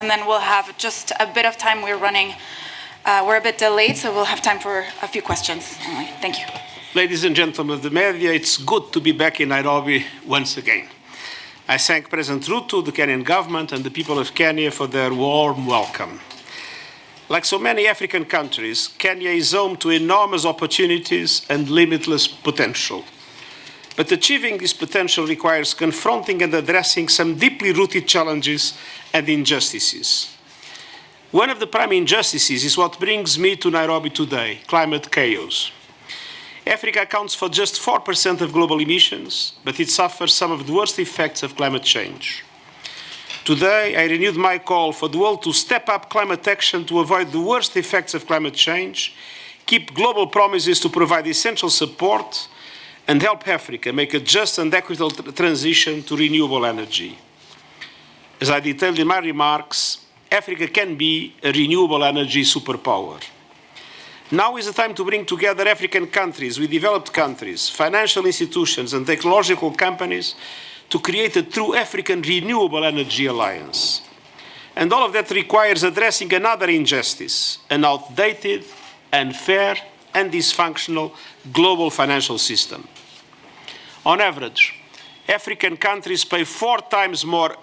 And then we'll have just a bit of time. We're a bit delayed, so we'll have time for a few questions only. Thank you. Ladies and gentlemen of the media, it's good to be back in Nairobi once again. I thank President Ruto, the Kenyan government, and the people of Kenya for their warm welcome. Like so many African countries, Kenya is home to enormous opportunities and limitless potential. But achieving this potential requires confronting and addressing some deeply rooted challenges and injustices. One of the prime injustices is what brings me to Nairobi today: climate chaos. Africa accounts for just 4% of global emissions, but it suffers some of the worst effects of climate change. Today, I renewed my call for the world to step up climate action to avoid the worst effects of climate change, keep global promises to provide essential support, and help Africa make a just and equitable transition to renewable energy. As I detailed in my remarks, Africa can be a renewable energy superpower. Now is the time to bring together African countries with developed countries, financial institutions, and technological companies to create a true African renewable energy alliance. And all of that requires addressing another injustice: an outdated, unfair, and dysfunctional global financial system. On average, African countries pay 4 times more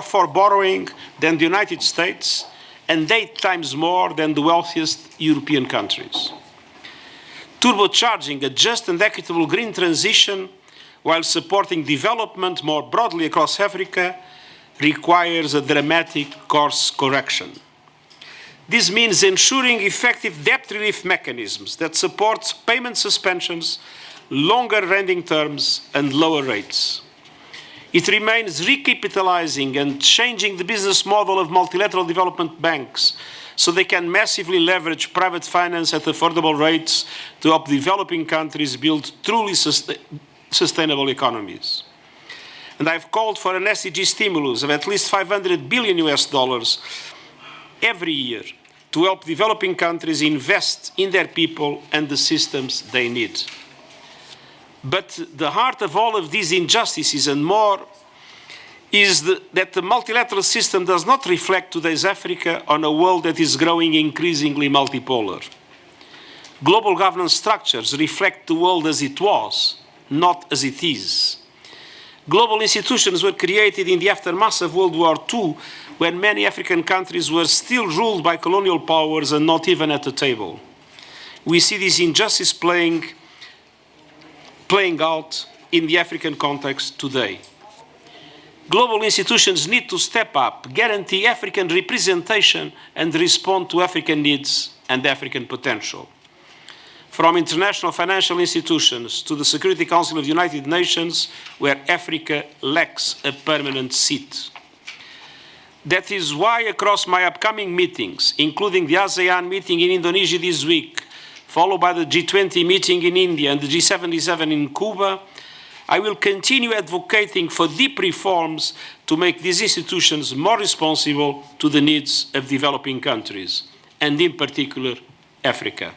for borrowing than the United States, and 8 times more than the wealthiest European countries. Turbocharging a just and equitable green transition while supporting development more broadly across Africa requires a dramatic course correction. This means ensuring effective debt relief mechanisms that support payment suspensions, longer lending terms, and lower rates. It remains recapitalizing and changing the business model of multilateral development banks so they can massively leverage private finance at affordable rates to help developing countries build truly sustainable economies. And I've called for an SDG stimulus of at least $500 billion every year to help developing countries invest in their people and the systems they need. But the heart of all of these injustices and more is that the multilateral system does not reflect today's Africa on a world that is growing increasingly multipolar. Global governance structures reflect the world as it was, not as it is. Global institutions were created in the aftermath of World War II, when many African countries were still ruled by colonial powers and not even at the table. We see this injustice playing out in the African context today. Global institutions need to step up, guarantee African representation, and respond to African needs and African potential. From international financial institutions to the Security Council of the United Nations, where Africa lacks a permanent seat. That is why across my upcoming meetings, including the ASEAN meeting in Indonesia this week, followed by the G20 meeting in India and the G77 in Cuba, I will continue advocating for deep reforms to make these institutions more responsive to the needs of developing countries, and in particular, Africa.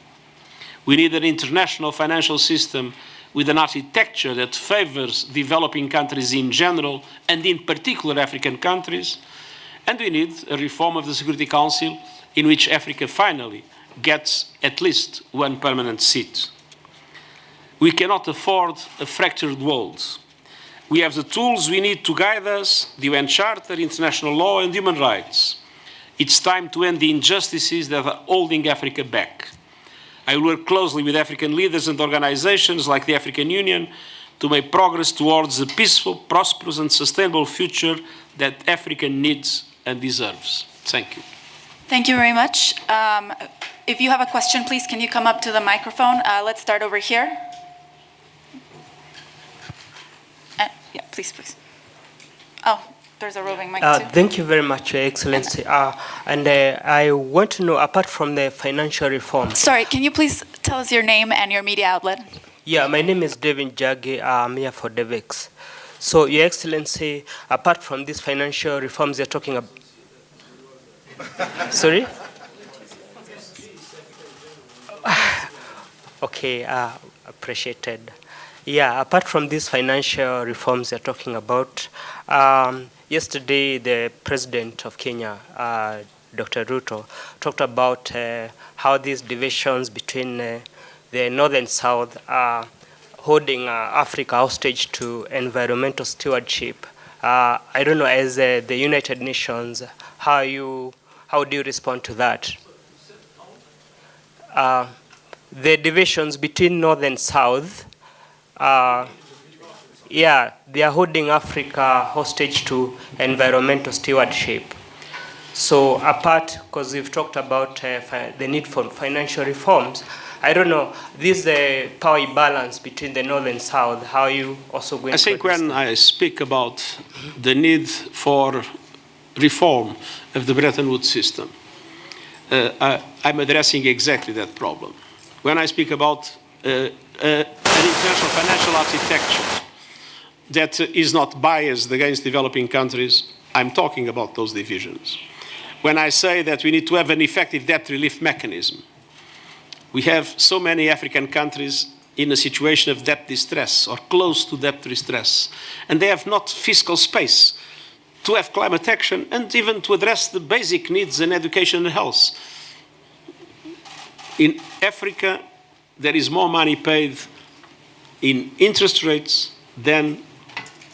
We need an international financial system with an architecture that favors developing countries in general, and in particular African countries, and we need a reform of the Security Council in which Africa finally gets at least one permanent seat. We cannot afford a fractured world. We have the tools we need to guide us: the UN Charter, international law, and human rights. It's time to end the injustices that are holding Africa back. I will work closely with African leaders and organizations like the African Union to make progress towards a peaceful, prosperous, and sustainable future that Africa needs and deserves. Thank you. Thank you very much. If you have a question, please, can you come up to the microphone? Let's start over here. Yeah, please. Oh, there's a roving mic too. Thank you very much, Your Excellency. I want to know, apart from the financial reform... Sorry, can you please tell us your name and your media outlet? Yeah, my name is Devin Jaggi. I'm here for DevEx. So, Your Excellency, apart from these financial reforms you're talking about... Sorry? Okay, appreciated. Yeah, apart from these financial reforms you're talking about, yesterday the President of Kenya, Dr. Ruto, talked about how these divisions between the North and South are holding Africa hostage to environmental stewardship. I don't know, as the United Nations, how do you respond to that? The divisions between North and South, they are holding Africa hostage to environmental stewardship. So apart, because we've talked about the need for financial reforms, I don't know, this power imbalance between the North and South, how are you also going to... I think when I speak about the need for reform of the Bretton Woods system, I'm addressing exactly that problem. When I speak about an international financial architecture that is not biased against developing countries, I'm talking about those divisions. When I say that we need to have an effective debt relief mechanism, we have so many African countries in a situation of debt distress or close to debt distress, and they have not fiscal space to have climate action and even to address the basic needs in education and health. In Africa, there is more money paid in interest rates than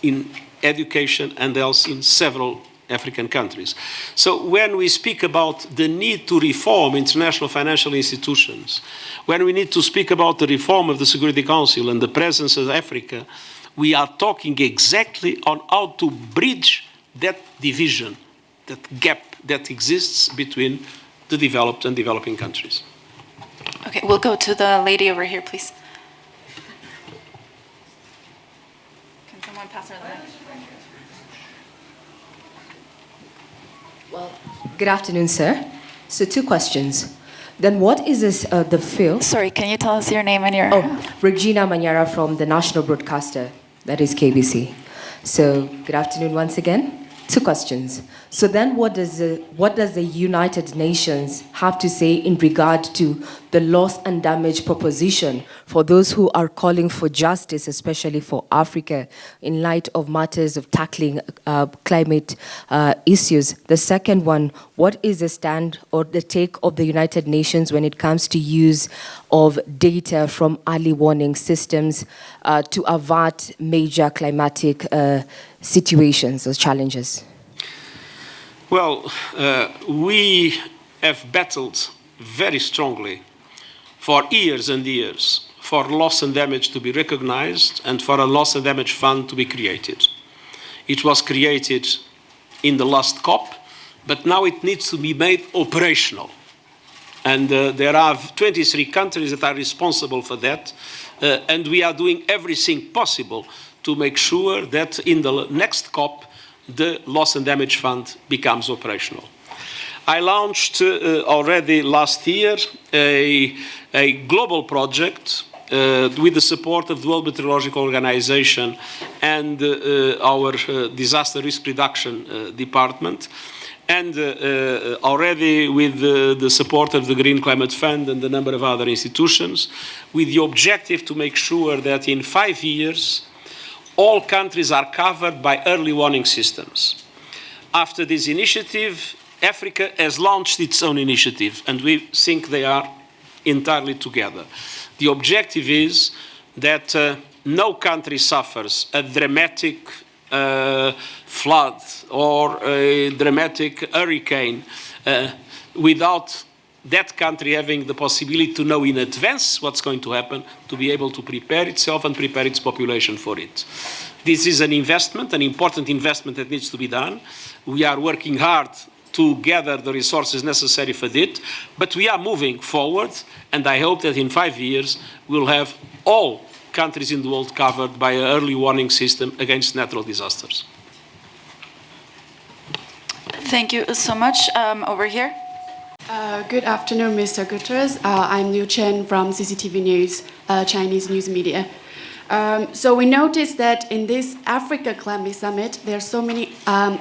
in education and health in several African countries. So when we speak about the need to reform international financial institutions, when we need to speak about the reform of the Security Council and the presence of Africa, we are talking exactly on how to bridge that division, that gap that exists between the developed and developing countries. Okay, we'll go to the lady over here, please. Can someone pass her the mic? Well, good afternoon, sir. So 2 questions. Then what is this, the field? Sorry, can you tell us your name and your... Oh, Regina Manyara from the national broadcaster, that is KBC. So good afternoon once again. 2 questions. So then what does the United Nations have to say in regard to the loss and damage proposition for those who are calling for justice, especially for Africa, in light of matters of tackling climate issues? The second one, what is the stand or the take of the United Nations when it comes to use of data from early warning systems to avert major climatic situations or challenges? Well, we have battled very strongly for years and years for loss and damage to be recognized and for a loss and damage fund to be created. It was created in the last COP, but now it needs to be made operational. And there are 23 countries that are responsible for that, and we are doing everything possible to make sure that in the next COP, the loss and damage fund becomes operational. I launched already last year a global project with the support of the World Meteorological Organization and our disaster risk reduction department, and already with the support of the Green Climate Fund and a number of other institutions, with the objective to make sure that in 5 years, all countries are covered by early warning systems. After this initiative, Africa has launched its own initiative, and we think they are entirely together. The objective is that no country suffers a dramatic flood or a dramatic hurricane without that country having the possibility to know in advance what's going to happen, to be able to prepare itself and prepare its population for it. This is an investment, an important investment that needs to be done. We are working hard to gather the resources necessary for it, but we are moving forward, and I hope that in 5 years we'll have all countries in the world covered by an early warning system against natural disasters. Thank you so much. Over here. Good afternoon, Mr. Guterres. I'm Liu Chen from CCTV News, Chinese news media. So we noticed that in this Africa Climate Summit, there are so many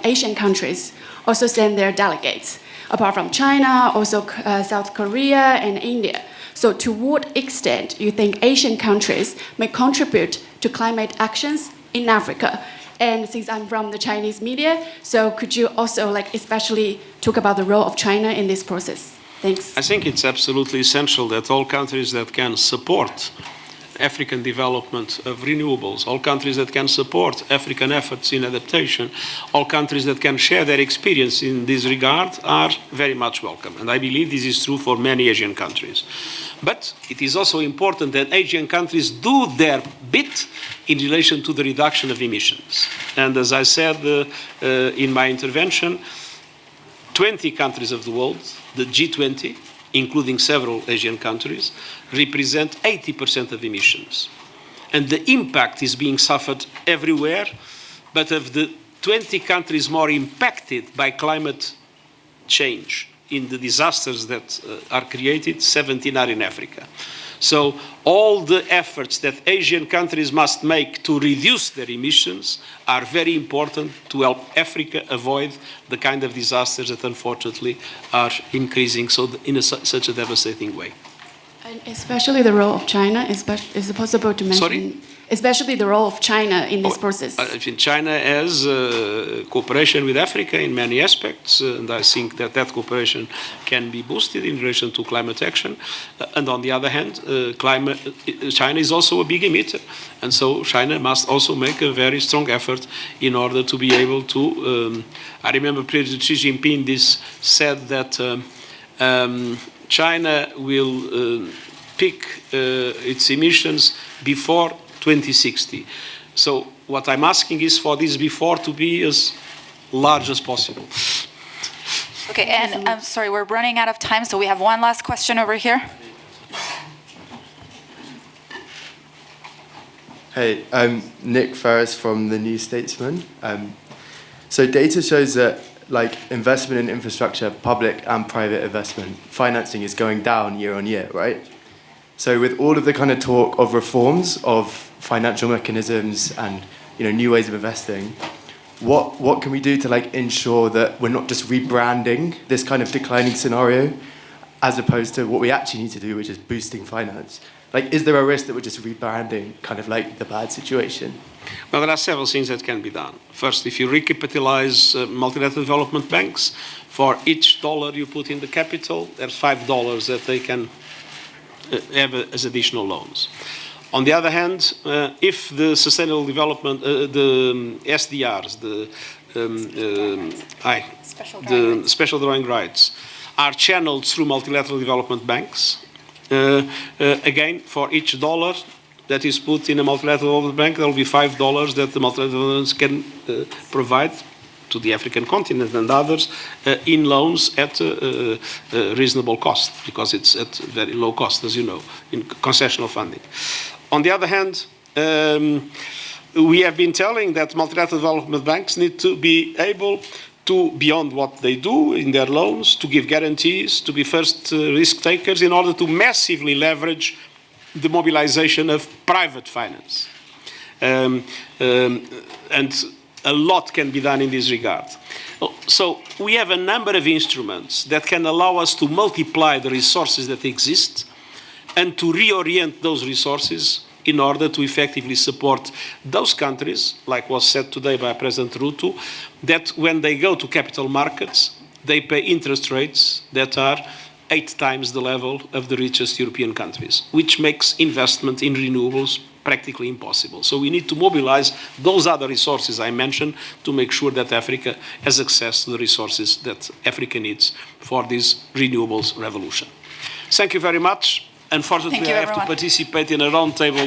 Asian countries also send their delegates, apart from China, also South Korea and India. So to what extent do you think Asian countries may contribute to climate actions in Africa? And since I'm from the Chinese media, so could you also especially talk about the role of China in this process? Thanks. I think it's absolutely essential that all countries that can support African development of renewables, all countries that can support African efforts in adaptation, all countries that can share their experience in this regard are very much welcome. And I believe this is true for many Asian countries. But it is also important that Asian countries do their bit in relation to the reduction of emissions. And as I said in my intervention, 20 countries of the world, the G20, including several Asian countries, represent 80% of emissions. And the impact is being suffered everywhere, but of the 20 countries more impacted by climate change in the disasters that are created, 17 are in Africa. So all the efforts that Asian countries must make to reduce their emissions are very important to help Africa avoid the kind of disasters that unfortunately are increasing in such a devastating way. And especially the role of China, is it possible to mention? Sorry? Especially the role of China in this process. I think China has cooperation with Africa in many aspects, and I think that cooperation can be boosted in relation to climate action. And on the other hand, China is also a big emitter, and so China must also make a very strong effort in order to be able to. I remember President Xi Jinping said that China will peak its emissions before 2060. So what I'm asking is for this before to be as large as possible. Okay, and I'm sorry, we're running out of time, so we have one last question over here. Hey, I'm Nick Ferris from the New Statesman. So data shows that investment in infrastructure, public and private investment, financing is going down year on year, right? So with all of the kind of talk of reforms of financial mechanisms and new ways of investing, what can we do to ensure that we're not just rebranding this kind of declining scenario as opposed to what we actually need to do, which is boosting finance? Is there a risk that we're just rebranding kind of the bad situation? Well, there are several things that can be done. First, if you recapitalize multilateral development banks, for each dollar you put in the capital, there's $5 that they can have as additional loans. On the other hand, if the sustainable development, the SDRs, the special drawing rights, are channeled through multilateral development banks, again, for each dollar that is put in a multilateral development bank, there will be $5 that the multilateral banks can provide to the African continent and others in loans at a reasonable cost, because it's at very low cost, as you know, in concessional funding. On the other hand, we have been telling that multilateral development banks need to be able to, beyond what they do in their loans, to give guarantees, to be first risk takers in order to massively leverage the mobilization of private finance. And a lot can be done in this regard. So we have a number of instruments that can allow us to multiply the resources that exist and to reorient those resources in order to effectively support those countries, like was said today by President Ruto, that when they go to capital markets, they pay interest rates that are 8 times the level of the richest European countries, which makes investment in renewables practically impossible. So we need to mobilize those other resources I mentioned to make sure that Africa has access to the resources that Africa needs for this renewables revolution. Thank you very much. Unfortunately, I have to participate in a roundtable